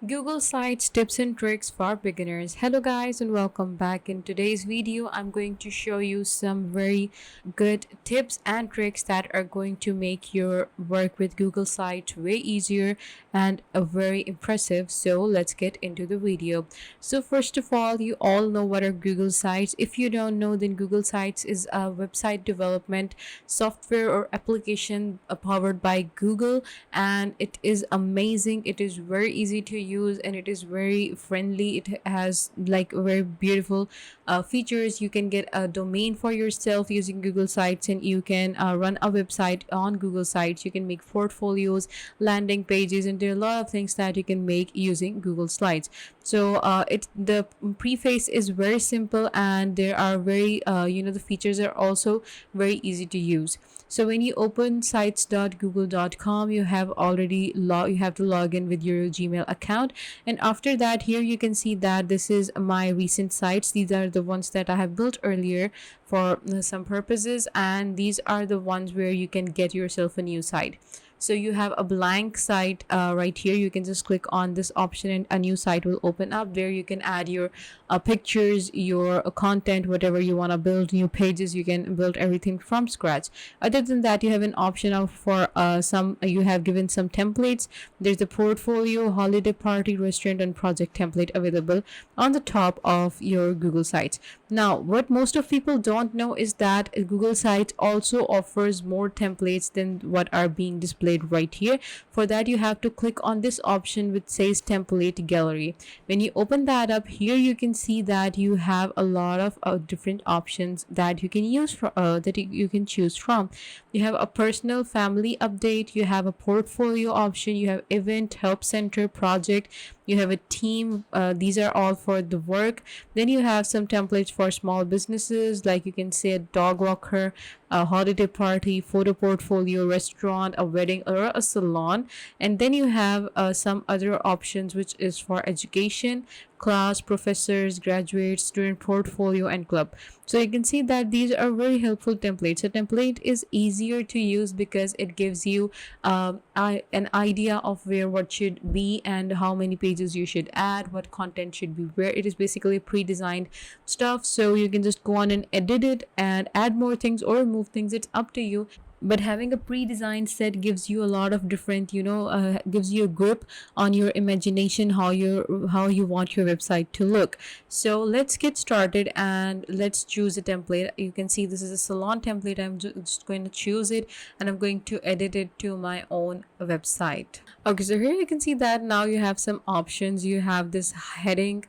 Google Sites tips and tricks for beginners. Hello guys and welcome back. In today's video I'm going to show you some very good tips and tricks that are going to make your work with Google Sites way easier and very impressive. So let's get into the video. So first of all, you all know what are Google Sites. If you don't know, then Google Sites is a website development software or application powered by Google, and it is amazing. It is very easy to use and it is very friendly. It has like very beautiful features. You can get a domain for yourself using Google Sites, and you can run a website on Google Sites. You can make portfolios, landing pages, and there are a lot of things that you can make using Google Slides. So the preface is very simple, and there are the features are also very easy to use. So when you open sites.google.com, you have to log in with your Gmail account, and after that, here you can see that this is my recent sites. These are the ones that I have built earlier for some purposes, and these are the ones where you can get yourself a new site. So you have a blank site right here. You can just click on this option and a new site will open up. There you can add your pictures, your content, whatever you want to build, new pages. You can build everything from scratch. Other than that, you have an option of for you have given some templates. There's the portfolio, holiday party, restaurant, and project template available on the top of your Google Sites. Now, what most of people don't know is that Google Sites also offers more templates than what are being displayed right here. For that, you have to click on this option which says template gallery. When you open that up, here you can see that you have a lot of different options that you can use for you can choose from. You have a personal family update, you have a portfolio option, you have event, help center, project, you have a team. These are all for the work. Then you have some templates for small businesses, like you can say a dog walker, a holiday party, photo portfolio, restaurant, a wedding, or a salon. And then you have some other options which is for education, class, professors, graduates, student portfolio, and club. So you can see that these are very helpful templates. A template is easier to use because it gives you an idea of where what should be and how many pages you should add, what content should be where. It is basically pre-designed stuff, so you can just go on and edit it and add more things or remove things. It's up to you, but having a pre-designed set gives you a lot of different gives you a grip on your imagination, how you want your website to look. So let's get started and let's choose a template. You can see this is a salon template. I'm just going to choose it and I'm going to edit it to my own website. Okay, so here you can see that now you have some options. You have this heading,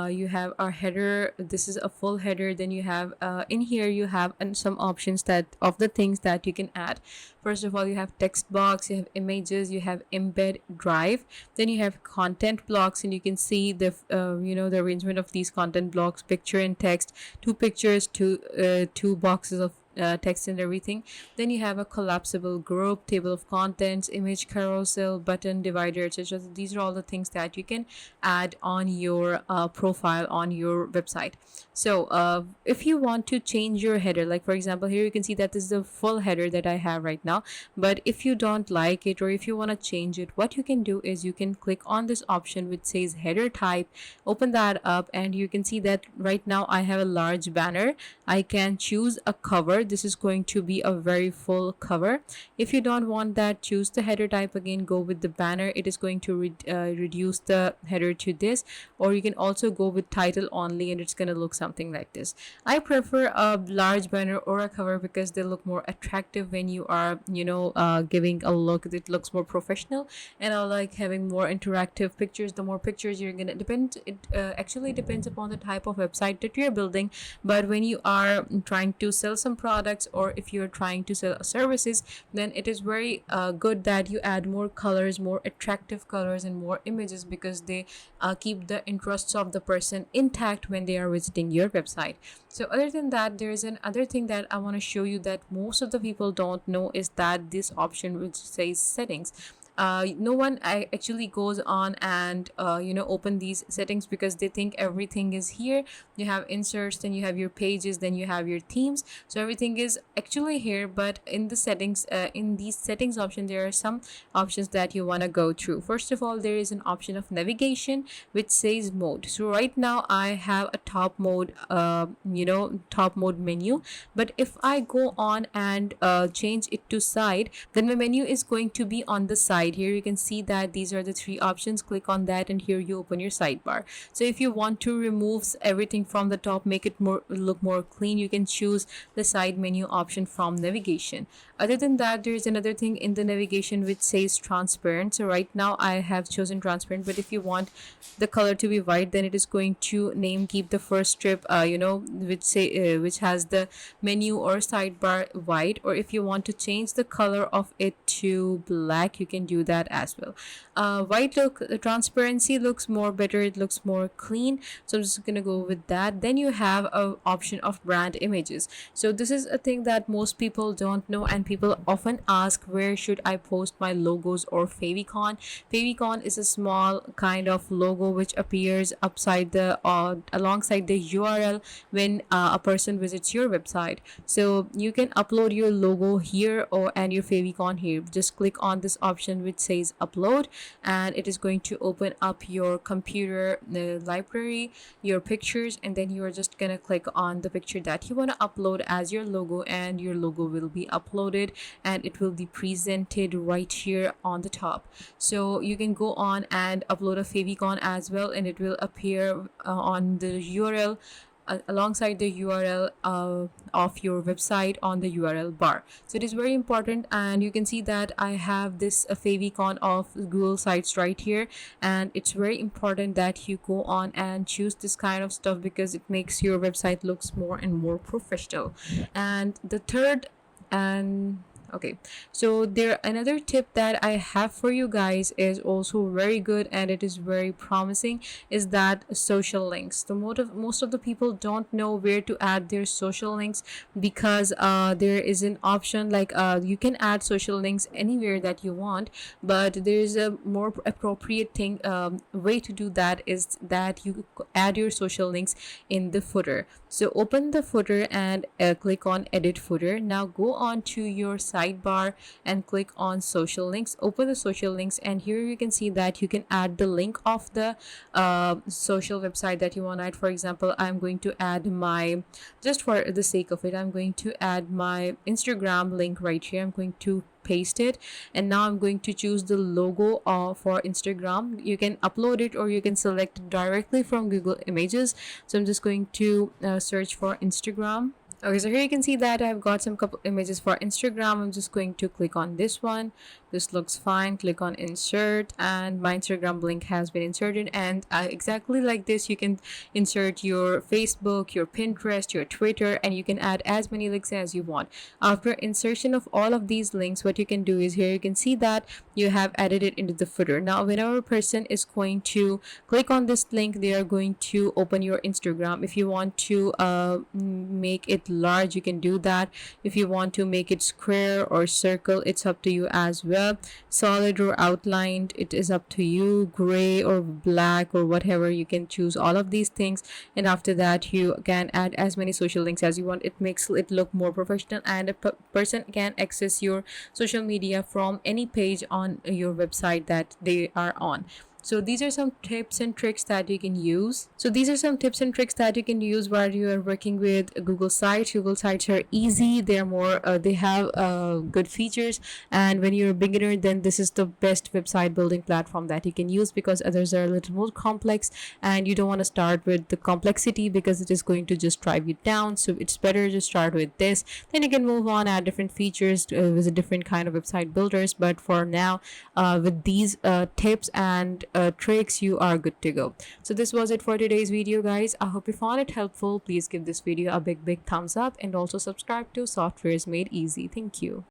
you have our header. This is a full header. Then you have in here you have some options that of the things that you can add. First of all, you have text box, you have images, you have embed drive, then you have content blocks, and you can see the the arrangement of these content blocks: picture and text, two pictures, two boxes of text and everything. Then you have a collapsible group, table of contents, image carousel, button, divider, etc. So these are all the things that you can add on your profile on your website. So if you want to change your header, like for example here you can see that this is the full header that I have right now, but if you don't like it or if you want to change it, what you can do is you can click on this option which says header type, open that up, and you can see that right now I have a large banner. I can choose a cover. This is going to be a very full cover. If you don't want that, choose the header type again, go with the banner. It is going to reduce the header to this, or you can also go with title only and it's going to look something like this. I prefer a large banner or a cover because they look more attractive when you are giving a look. It looks more professional, and I like having more interactive pictures. The more pictures you're gonna it actually depends upon the type of website that you're building, but when you are trying to sell some products or if you're trying to sell services, then it is very good that you add more colors, more attractive colors, and more images, because they keep the interests of the person intact when they are visiting your website. So other than that, there is another thing that I want to show you that most of the people don't know, is that this option which says settings. No one actually goes on and open these settings because they think everything is here. You have inserts, then you have your pages, then you have your themes, so everything is actually here. But in the settings, in these settings option, there are some options that you want to go through. First of all, there is an option of navigation which says mode. So right now I have a top mode, top mode menu. But if I go on and change it to side, then my menu is going to be on the side. Here you can see that these are the three options. Click on that and here you open your sidebar. So if you want to remove everything from the top, make it look more clean, you can choose the side menu option from navigation. Other than that, there is another thing in the navigation which says transparent. So right now I have chosen transparent, but if you want the color to be white, then it is going to keep the first strip, which has the menu or sidebar white. Or if you want to change the color of it to black, you can do that as well. White look, the transparency looks more better, it looks more clean, so I'm just gonna go with that. Then you have a option of brand images. So this is a thing that most people don't know, and people often ask, where should I post my logos or favicon? Favicon is a small kind of logo which appears upside the alongside the URL when a person visits your website. So you can upload your logo here and your favicon here. Just click on this option which says upload, and it is going to open up your computer library, your pictures, and then you are just gonna click on the picture that you want to upload as your logo, and your logo will be uploaded and it will be presented right here on the top. So you can go on and upload a favicon as well, and it will appear on the URL alongside the URL of your website on the URL bar. So it is very important, and you can see that I have this favicon of Google Sites right here, and it's very important that you go on and choose this kind of stuff because it makes your website looks more and more professional. And the third and okay, so there another tip that I have for you guys is also very good, and it is very promising, is that social links. The most of the people don't know where to add their social links, because there is an option like you can add social links anywhere that you want, but there is a more appropriate thing way to do that, is that you add your social links in the footer. So open the footer and click on edit footer. Now go on to your sidebar and click on social links. Open the social links, and here you can see that you can add the link of the social website that you want to add. For example, I'm going to add my, just for the sake of it, I'm going to add my Instagram link right here. I'm going to paste it, and now I'm going to choose the logo for Instagram. You can upload it or you can select it directly from Google Images. So I'm just going to search for Instagram. Okay, so here you can see that I've got some couple images for Instagram. I'm just going to click on this one. This looks fine. Click on insert, and my Instagram link has been inserted. And exactly like this, you can insert your Facebook, your Pinterest, your Twitter, and you can add as many links as you want. After insertion of all of these links, what you can do is, here you can see that you have added it into the footer. Now whenever a person is going to click on this link, they are going to open your Instagram. If you want to make it large, you can do that. If you want to make it square or circle, it's up to you as well. Solid or outlined, it is up to you. Gray or black or whatever, you can choose all of these things. And after that, you can add as many social links as you want. It makes it look more professional, and a person can access your social media from any page on your website that they are on. So these are some tips and tricks that you can use. While you are working with Google Sites. Google Sites are easy. They are more. They have good features. And when you're a beginner, then this is the best website building platform that you can use, because others are a little more complex, and you don't want to start with the complexity because it is going to just drive you down. So it's better to start with this. Then you can move on, add different features with a different kind of website builders. But for now, with these tips and tricks, you are good to go. So this was it for today's video, guys. I hope you found it helpful. Please give this video a big thumbs up, and also subscribe to Softwares Made Easy. Thank you.